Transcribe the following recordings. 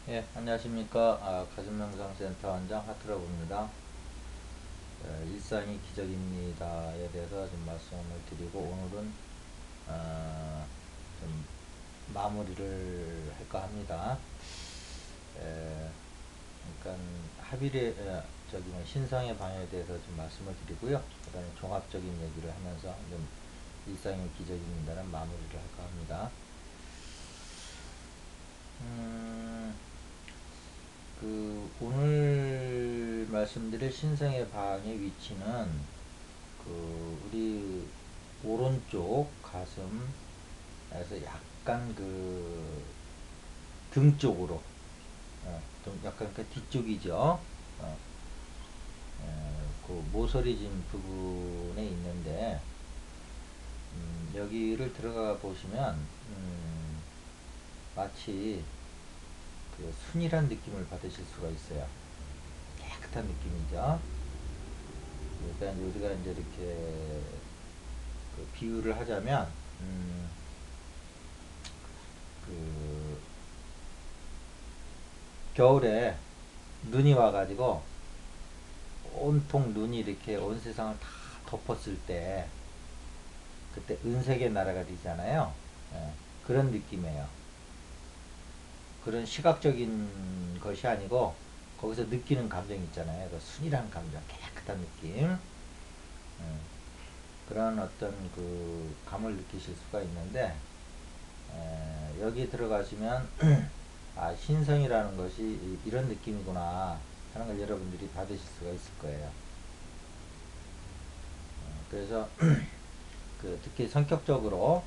예, 안녕하십니까. 가슴명상센터 원장 하트러브입니다. 일상이 기적입니다에 대해서 좀 말씀을 드리고, 오늘은 좀 마무리를 할까 합니다. 에, 그러니까 합의례, 저기 뭐 신상의 방해에 대해서 좀 말씀을 드리고요. 그다음에 종합적인 얘기를 하면서 좀 일상이 기적입니다는 마무리를 할까 합니다. 음, 오늘 말씀드릴 신생의 방의 위치는 우리 오른쪽 가슴에서 약간 등 쪽으로, 좀 약간 그 뒤쪽이죠. 모서리진 부분에 있는데, 여기를 들어가 보시면, 마치 순이란 느낌을 받으실 수가 있어요. 깨끗한 느낌이죠. 그러니까 우리가 이제 이렇게 비유를 하자면, 그 겨울에 눈이 와가지고 온통 눈이 이렇게 온 세상을 다 덮었을 때, 그때 은색의 나라가 되잖아요. 예, 그런 느낌이에요. 그런 시각적인 것이 아니고 거기서 느끼는 감정 있잖아요. 그 순이란 감정, 깨끗한 느낌. 그런 어떤 감을 느끼실 수가 있는데, 여기 들어가시면 신성이라는 것이 이런 느낌이구나 하는 걸 여러분들이 받으실 수가 있을 거예요. 그래서 특히 성격적으로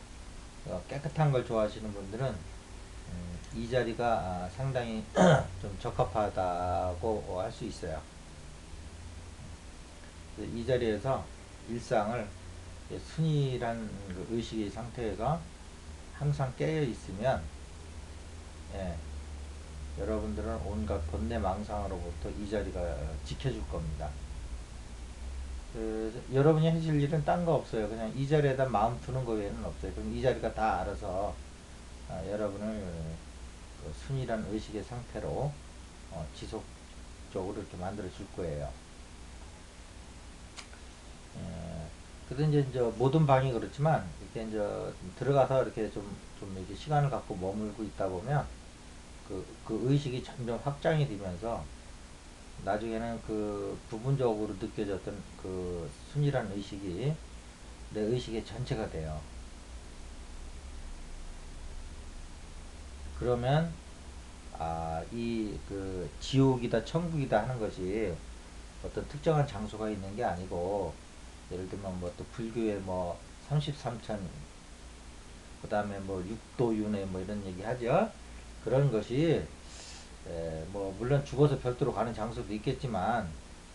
깨끗한 걸 좋아하시는 분들은 이 자리가 상당히 좀 적합하다고 할 수 있어요. 이 자리에서 일상을 순이란 의식의 상태에서 항상 깨어 있으면, 예, 여러분들은 온갖 번뇌망상으로부터 이 자리가 지켜줄 겁니다. 여러분이 하실 일은 딴 거 없어요. 그냥 이 자리에다 마음 두는 거 외에는 없어요. 그럼 이 자리가 다 알아서 여러분을 순이란 의식의 상태로 지속적으로 이렇게 만들어 줄 거예요. 그래도 이제 모든 방이 그렇지만 이렇게 이제 들어가서 이렇게 좀 이렇게 시간을 갖고 머물고 있다 보면 그 의식이 점점 확장이 되면서 나중에는 부분적으로 느껴졌던 순이란 의식이 내 의식의 전체가 돼요. 그러면 지옥이다 천국이다 하는 것이 어떤 특정한 장소가 있는 게 아니고, 예를 들면 뭐 또 불교의 뭐 33천, 그 다음에 뭐 육도윤회 뭐 이런 얘기 하죠. 그런 것이 뭐 물론 죽어서 별도로 가는 장소도 있겠지만,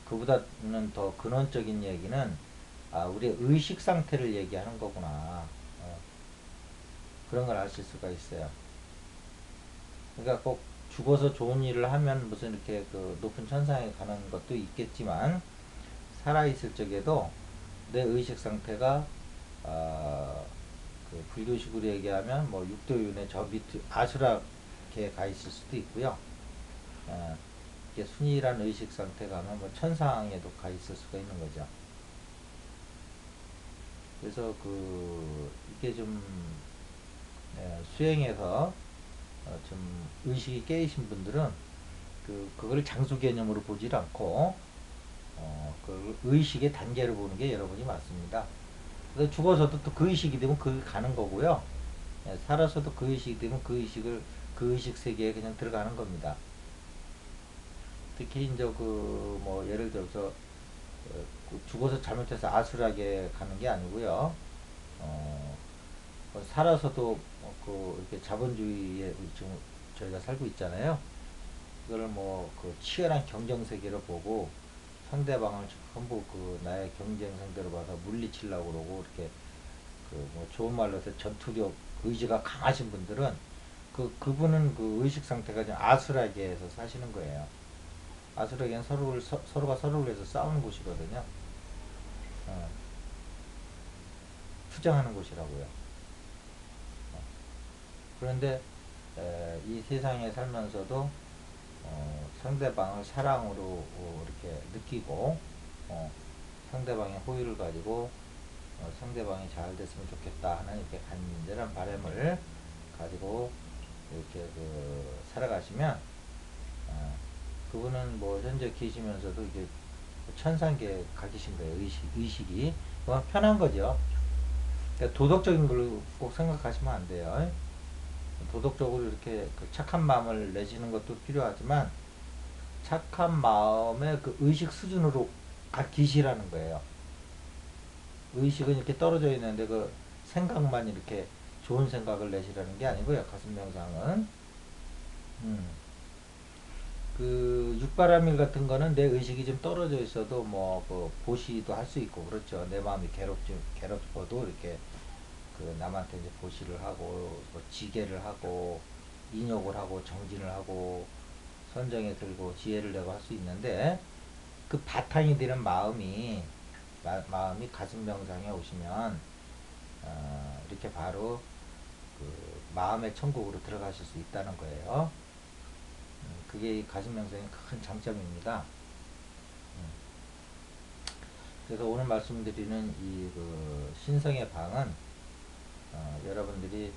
그보다는 더 근원적인 얘기는 우리의 의식 상태를 얘기하는 거구나. 그런 걸 아실 수가 있어요. 그러니까 꼭 죽어서 좋은 일을 하면 무슨 이렇게 높은 천상에 가는 것도 있겠지만, 살아있을 적에도 내 의식 상태가 불교식으로 얘기하면 뭐 육도윤회 저 밑 아수라에 가 있을 수도 있고요. 어, 이게 순이란 의식 상태 가면 뭐 천상에도 가 있을 수가 있는 거죠. 그래서 이게 좀 수행해서 좀 의식이 깨이신 분들은 그걸 장수 개념으로 보질 않고 그 의식의 단계로 보는 게 여러분이 맞습니다. 그래서 죽어서도 또 그 의식이 되면 그 가는 거고요. 살아서도 그 의식이 되면 그 의식 세계에 그냥 들어가는 겁니다. 특히 이제 뭐 예를 들어서 죽어서 잘못해서 아수라게 가는 게 아니고요. 어, 살아서도 이렇게 자본주의에 지금 저희가 살고 있잖아요. 그걸 뭐 치열한 경쟁 세계로 보고 상대방을 전부 나의 경쟁 상대로 봐서 물리치려고 그러고, 이렇게 뭐 좋은 말로 해서 전투력 의지가 강하신 분들은 그분은 의식 상태가 좀 아수라계에서 사시는 거예요. 아수라계는 서로가 서로를 위해서 싸우는 곳이거든요. 어, 투쟁하는 곳이라고요. 그런데 이 세상에 살면서도 상대방을 사랑으로 이렇게 느끼고 상대방의 호의를 가지고 상대방이 잘 됐으면 좋겠다 하는 이렇게 간절한 바람을 가지고 이렇게 살아가시면 그분은 뭐 현재 계시면서도 이게 천상계에 가 계신 거예요. 의식이 편한 거죠. 그러니까 도덕적인 걸로 꼭 생각하시면 안 돼요. 도덕적으로 이렇게 그 착한 마음을 내시는 것도 필요하지만 착한 마음의 그 의식 수준으로 계시라는 거예요. 의식은 이렇게 떨어져 있는데 그 생각만 이렇게 좋은 생각을 내시라는 게 아니고요. 가슴 명상은 그 육바라밀 같은 거는 내 의식이 좀 떨어져 있어도 뭐 그 보시도 할 수 있고 그렇죠. 내 마음이 괴롭어도 이렇게 그 남한테 이제 보시를 하고 뭐 지게를 하고 인욕을 하고 정진을 하고 선정에 들고 지혜를 내고 할 수 있는데 그 바탕이 되는 마음이 가슴 명상에 오시면 이렇게 바로 그 마음의 천국으로 들어가실 수 있다는 거예요. 그게 가슴 명상의 큰 장점입니다. 그래서 오늘 말씀드리는 이 그 신성의 방은 여러분들이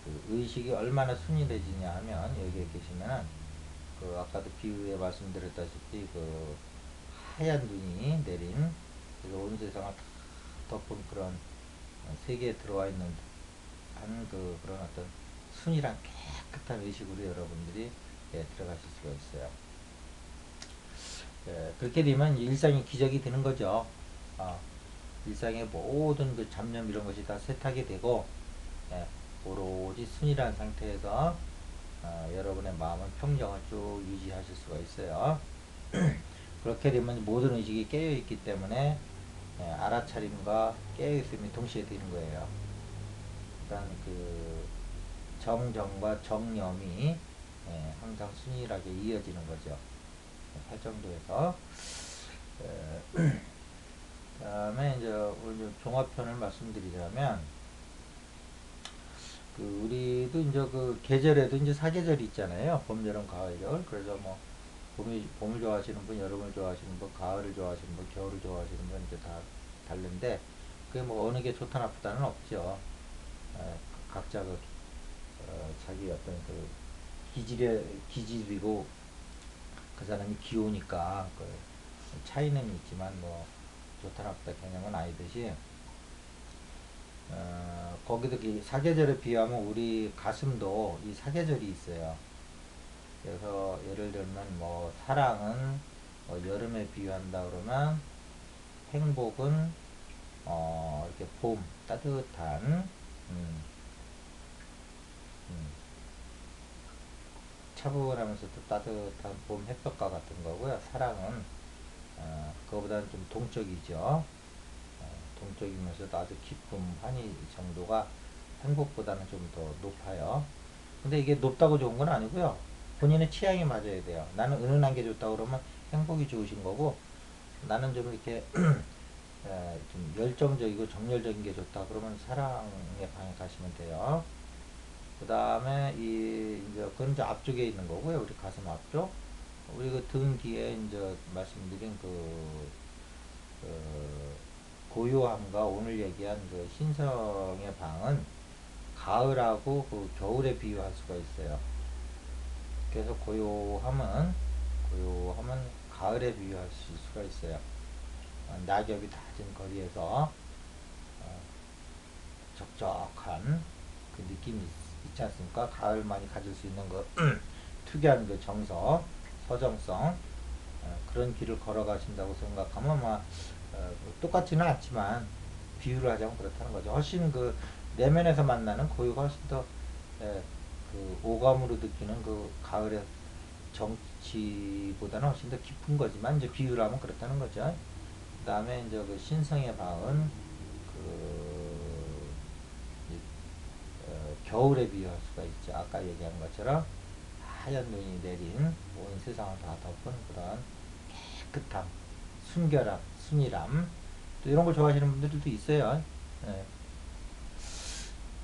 그 의식이 얼마나 순위해지냐 하면 여기에 계시면 그 아까도 비유에 말씀드렸다시피 그 하얀 눈이 내린 그래서 온 세상을 다 덮은 그런 세계에 들어와 있는 한 그런 어떤 순이랑 깨끗한 의식으로 여러분들이 들어가실 수가 있어요. 그렇게 되면 일상이 기적이 되는 거죠. 일상의 모든 그 잡념 이런 것이 다 세탁이 되고 오로지 순이란 상태에서 여러분의 마음은 평정을 쭉 유지하실 수가 있어요. 그렇게 되면 모든 의식이 깨어있기 때문에 알아차림과 깨어있음이 동시에 되는 거예요. 일단 그 정정과 정념이 항상 순일하게 이어지는 거죠. 할 정도에서 다음에 이제 오늘 종합편을 말씀드리자면 그 우리도 이제 그 계절에도 이제 사계절이 있잖아요. 봄, 여름, 가을, 겨울. 그래서 뭐 봄을 좋아하시는 분, 여름을 좋아하시는 분, 가을을 좋아하시는 분, 겨울을 좋아하시는 분 이제 다 다른데 그게 뭐 어느 게 좋다 나쁘다는 없죠. 각자 자기 어떤 그 기질이고 그 사람이 기호니까 그 차이는 있지만 뭐 좋다 나쁘다 개념은 아니듯이 거기도 사계절에 비하면 우리 가슴도 이 사계절이 있어요. 그래서 예를 들면 뭐 사랑은 여름에 비유한다 그러면 행복은 이렇게 봄 따뜻한 음, 차분하면서도 따뜻한 봄 햇볕과 같은 거고요. 사랑은 그거보다는 좀 동적이죠. 동적이면서도 아주 기쁨, 환희 정도가 행복보다는 좀 더 높아요. 근데 이게 높다고 좋은 건 아니고요. 본인의 취향이 맞아야 돼요. 나는 은은한 게 좋다 그러면 행복이 좋으신 거고, 나는 좀 이렇게 좀 열정적이고 정열적인 게 좋다 그러면 사랑의 방에 가시면 돼요. 그 다음에 이제 그건 이제 앞쪽에 있는 거고요. 우리 가슴 앞쪽. 우리 그 등 뒤에 이제 말씀드린 그 고요함과 오늘 얘기한 그 신성의 방은 가을하고 그 겨울에 비유할 수가 있어요. 그래서 고요함은 가을에 비유할 수가 있어요. 낙엽이 낮은 거리에서 적적한 그 느낌이 있지 않습니까? 가을만이 가질 수 있는 그 특유한 그 서정성 그런 길을 걸어가신다고 생각하면 아마 똑같지는 않지만 비유를 하자면 그렇다는 거죠. 훨씬 그 내면에서 만나는 고유가 훨씬 더 그 오감으로 느끼는 그 가을의 정치보다는 훨씬 더 깊은 거지만 이제 비유를 하면 그렇다는 거죠. 그 다음에 이제 그 신성의 방은 그 겨울에 비유할 수가 있죠. 아까 얘기한 것처럼 하얀 눈이 내린 온 세상을 다 덮은 그런 깨끗함, 순결함, 순이람 또 이런 걸 좋아하시는 분들도 있어요. 예.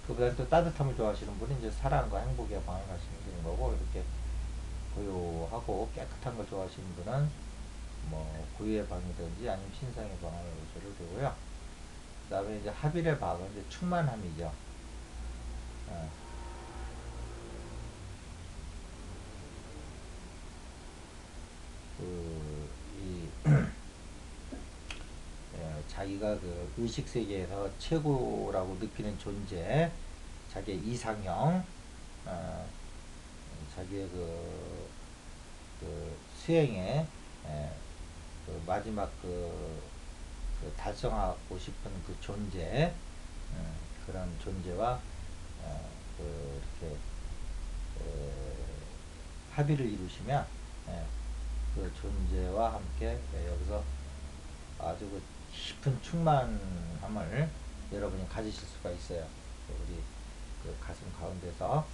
그보다 또 따뜻함을 좋아하시는 분은 이제 사랑과 행복의 방을 가시면 되는 거고 이렇게 고요하고 깨끗한 걸 좋아하시는 분은 뭐 고유의 방이든지 아니면 신상의 방을 오셔도 되고요. 그 다음에 이제 합일의 방은 이제 충만함이죠. 어, 그, 이, 자기가 그 의식 세계에서 최고라고 느끼는 존재, 자기의 이상형, 어, 자기의 그 수행의 그 마지막 그 달성하고 싶은 그 존재, 그런 존재와 이렇게 합의를 이루시면 그 존재와 함께 여기서 아주 그 깊은 충만함을 여러분이 가지실 수가 있어요. 우리 그 가슴 가운데서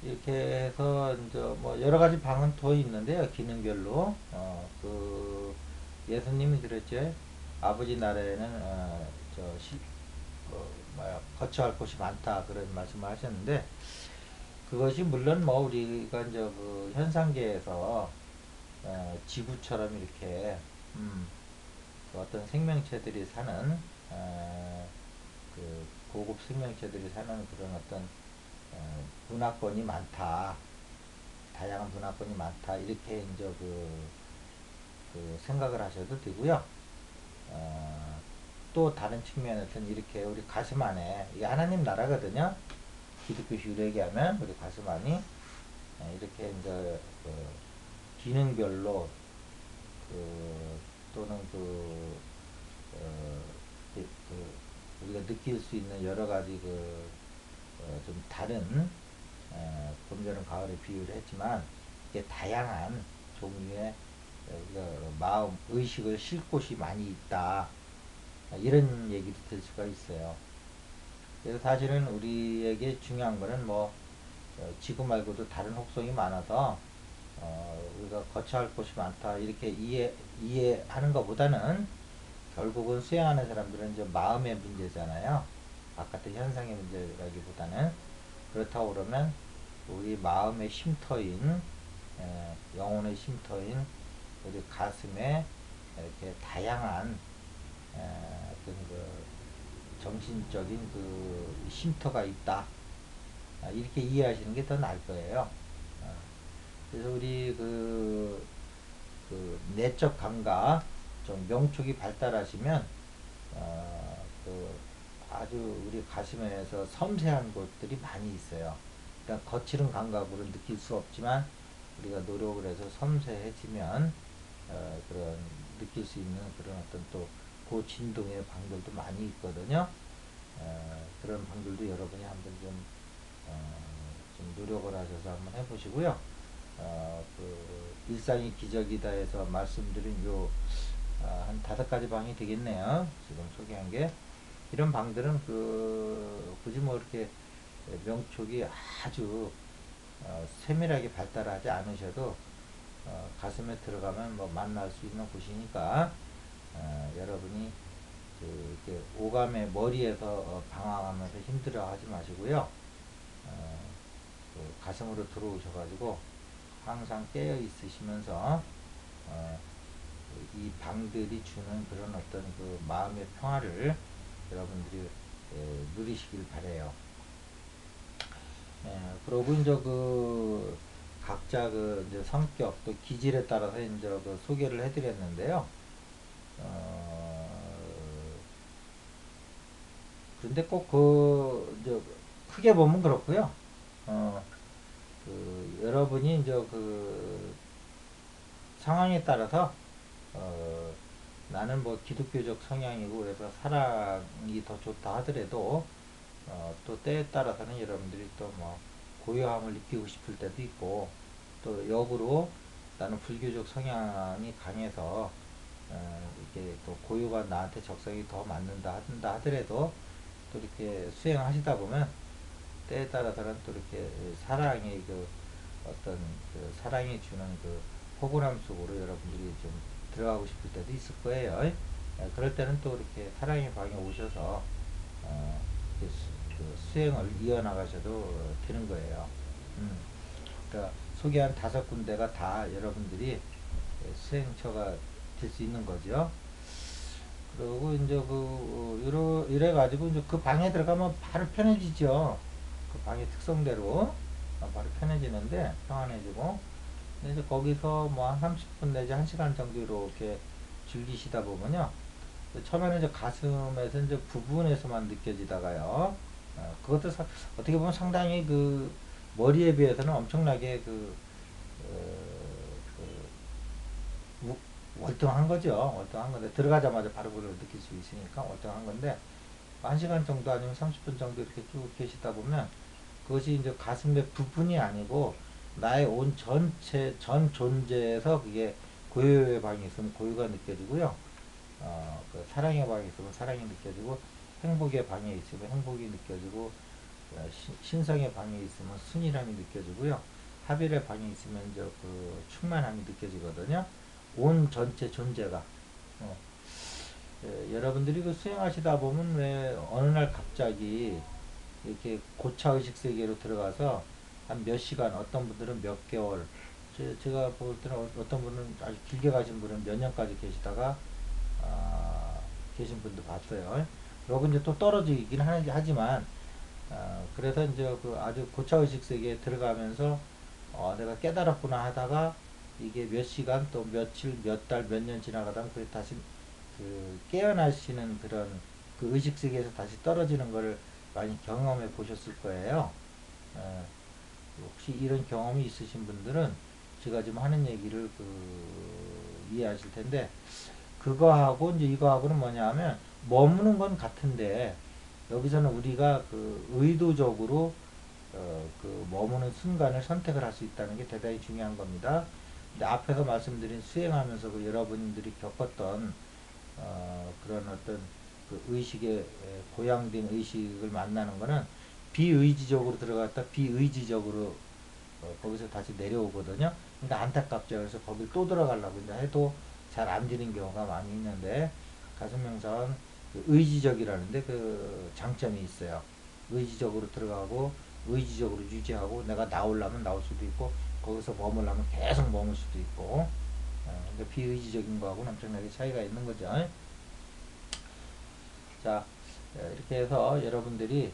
이렇게 해서 이제 뭐 여러 가지 방은 더 있는데요. 기능별로 그 예수님이 그랬죠. 아버지 나라에는 거처할 곳이 많다 그런 말씀을 하셨는데 그것이 물론 뭐 우리가 이제 그 현상계에서 지구처럼 이렇게 그 어떤 생명체들이 사는 그 고급 생명체들이 사는 그런 어떤 문화권이 많다, 다양한 문화권이 많다 이렇게 이제 그 생각을 하셔도 되고요. 또 다른 측면에서는 이렇게 우리 가슴 안에 이게 하나님 나라거든요. 기독교식으로 얘기하면 우리 가슴 안이 이렇게 이제 그 기능별로 또는 어, 우리가 느낄 수 있는 여러 가지 좀 다른 봄여름 가을에 비유를 했지만 이게 다양한 종류의 우리가 마음 의식을 쉴 곳이 많이 있다 이런 얘기도 들 수가 있어요. 그래서 사실은 우리에게 중요한 거는 뭐 지구 말고도 다른 혹성이 많아서 우리가 거처할 곳이 많다 이렇게 이해하는 것보다는 결국은 수행하는 사람들은 이제 마음의 문제잖아요. 바깥의 현상의 문제라기보다는 그렇다고 그러면 우리 마음의 쉼터인 영혼의 쉼터인 우리 가슴에 이렇게 다양한 어떤 그 정신적인 그 쉼터가 있다. 이렇게 이해하시는 게 더 나을 거예요. 어, 그래서 우리 그 내적 감각 좀 명촉이 발달하시면 그 아주 우리 가슴에서 섬세한 곳들이 많이 있어요. 그러니까 거칠은 감각으로 느낄 수 없지만 우리가 노력을 해서 섬세해지면 그런 느낄 수 있는 그런 어떤 또 고진동의 방들도 많이 있거든요. 그런 방들도 여러분이 한번 좀 노력을 하셔서 한번 해보시고요. 그 일상이 기적이다 해서 말씀드린 한 5가지 방이 되겠네요. 지금 소개한 게. 이런 방들은 굳이 뭐 이렇게 명촉이 아주 세밀하게 발달하지 않으셔도 가슴에 들어가면 뭐 만날 수 있는 곳이니까 여러분이 이렇게 오감의 머리에서 방황하면서 힘들어하지 마시고요. 그 가슴으로 들어오셔가지고 항상 깨어 있으시면서 이 방들이 주는 그런 어떤 그 마음의 평화를 여러분들이 누리시길 바래요. 그러고 이제 그 각자 그 이제 성격 또 기질에 따라서 이제 그 소개를 해드렸는데요. 그런데 꼭 이제 크게 보면 그렇고요. 어, 여러분이 이제 그 상황에 따라서 어, 나는 뭐 기독교적 성향이고 그래서 사랑이 더 좋다 하더라도 또 때에 따라서는 여러분들이 또 뭐 고요함을 느끼고 싶을 때도 있고 또 역으로 나는 불교적 성향이 강해서 이렇게 또 고요가 나한테 적성이 더 맞는다 한다 하더라도 또 이렇게 수행하시다 보면 때에 따라서는 또 이렇게 사랑의 어떤 그 사랑이 주는 그 포근함 속으로 여러분들이 좀 들어가고 싶을 때도 있을 거예요. 그럴 때는 또 이렇게 사랑의 방에 오셔서 그 수행을 이어나가셔도 되는 거예요. 그러니까 소개한 5군데가 다 여러분들이 수행처가 될 수 있는 거죠. 그리고 이제 이래 가지고 이제 그 방에 들어가면 바로 편해지죠. 그 방의 특성대로 바로 편해지는데 평안해지고. 근데 이제 거기서 뭐 한 30분 내지 1시간 정도 이렇게 즐기시다 보면요. 처음에는 이제 가슴에서 이제 부분에서만 느껴지다가요. 그것도 어떻게 보면 상당히 그 머리에 비해서는 엄청나게 우- 월등한 거죠. 월등한 건데 들어가자마자 바로 그걸 느낄 수 있으니까 월등한 건데 1시간 정도 아니면 30분 정도 이렇게 쭉 계시다 보면 그것이 이제 가슴의 부분이 아니고 나의 온 전체 전 존재에서 그게 고요의 방이 있으면 고요가 느껴지고요. 그 사랑의 방에 있으면 사랑이 느껴지고 행복의 방에 있으면 행복이 느껴지고 신성의 방에 있으면 순이함이 느껴지고요. 합일의 방에 있으면 이제 그 충만함이 느껴지거든요. 온 전체 존재가. 어, 여러분들이 그 수행하시다 보면 왜 어느 날 갑자기 이렇게 고차의식 세계로 들어가서 한 몇 시간, 어떤 분들은 몇 개월, 제가 볼 때는 어떤 분은 아주 길게 가신 분은 몇 년까지 계시다가 계신 분도 봤어요. 그러고 이제 또 떨어지긴 하지만 그래서 이제 그 아주 고차의식 세계에 들어가면서 내가 깨달았구나 하다가 이게 몇 시간 또 며칠 몇 달 몇 년 지나가다 보면 다시 그 깨어나시는 그런 그 의식 세계에서 다시 떨어지는 거를 많이 경험해 보셨을 거예요. 어, 혹시 이런 경험이 있으신 분들은 제가 지금 하는 얘기를 이해하실 텐데 그거하고 이제 이거하고는 뭐냐면 머무는 건 같은데 여기서는 우리가 그 의도적으로 그 머무는 순간을 선택을 할 수 있다는 게 대단히 중요한 겁니다. 근데 앞에서 말씀드린 수행하면서 그 여러분들이 겪었던 그런 어떤 그 의식의 고양된 의식을 만나는 거는 비의지적으로 들어갔다 비의지적으로 거기서 다시 내려오거든요. 근데 안타깝죠. 그래서 거길 또 들어가려고 이제 해도 잘 안 되는 경우가 많이 있는데 가슴명상은 그 의지적이라는데 그 장점이 있어요. 의지적으로 들어가고 의지적으로 유지하고 내가 나오려면 나올 수도 있고 거기서 머물려면 계속 머물 수도 있고 그러니까 비의지적인 거하고는 엄청나게 차이가 있는 거죠. 자, 이렇게 해서 여러분들이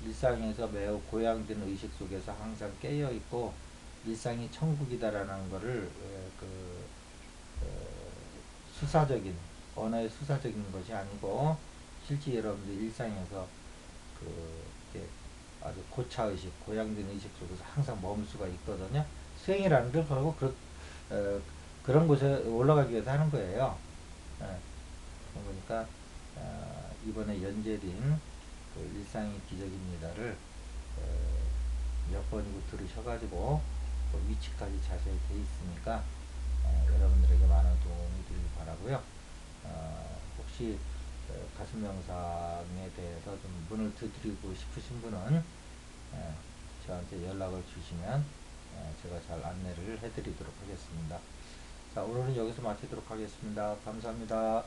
일상에서 매우 고양된 의식 속에서 항상 깨어 있고 일상이 천국이다라는 거를 수사적인 언어의 수사적인 것이 아니고 실제 여러분들 일상에서 이렇게 아주 고차의식, 고양된 의식 속에서 항상 머물 수가 있거든요. 수행이라는 게 결국 어, 그런 곳에 올라가기 위해서 하는 거예요. 예, 그러니까 이번에 연재된 그 일상의 기적입니다를 몇 번이고 들으셔가지고 그 위치까지 자세히 돼 있으니까 여러분들에게 많은 도움이 되길 바라고요. 혹시 가슴 명상에 대해서 좀 문을 두드리고 싶으신 분은 저한테 연락을 주시면 제가 잘 안내를 해드리도록 하겠습니다. 자, 오늘은 여기서 마치도록 하겠습니다. 감사합니다.